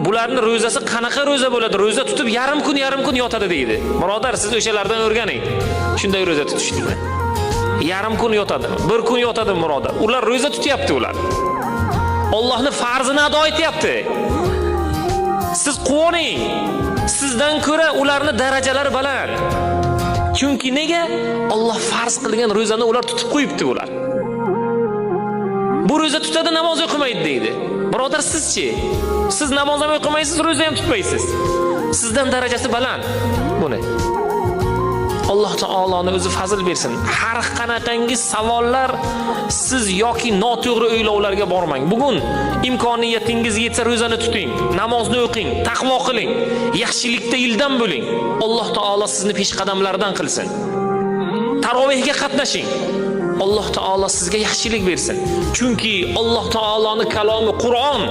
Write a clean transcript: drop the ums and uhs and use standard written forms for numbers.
bularning ro'zasi qanaqa ro'za bo'ladi? Ro'za tutib yarim kun yotadi deydi. Birodar, siz o'shalardan o'rganing. Shunday ro'za tutishdimi? Yarim kun yotadi, bir kun yotadi birodar. Ular ro'za tutyapti ular. Allohning farzini ado etyapti. Siz quvoning. Sizdan ko'ra ularning darajalari baland. Chunki nega? Alloh farz qilgan ro'zani ular tutib qo'yibdi ular. Bu ro'za tutadi, namoz o'qimaydi deydi. Birodar, sizchi? Siz namoz ham o'qimaysiz, ro'za ham tutmaysiz. Sizdan darajasi baland. Buni Alloh taoloning o'zi fazl bersin. Har qanaqangi savollar siz yoki noto'g'ri o'ylovlarga bormang. Bugun imkoniyatingiz yetsa ro'zani tuting, namozni o'qing, taqvo qiling, yaxshilikda yildan bo'ling. Alloh taolo sizni peshqadamlardan qilsin. Tarovehga qatnashing. Alloh taolo sizga yaxshilik bersin. Chunki Alloh taoloning kalomi Qur'on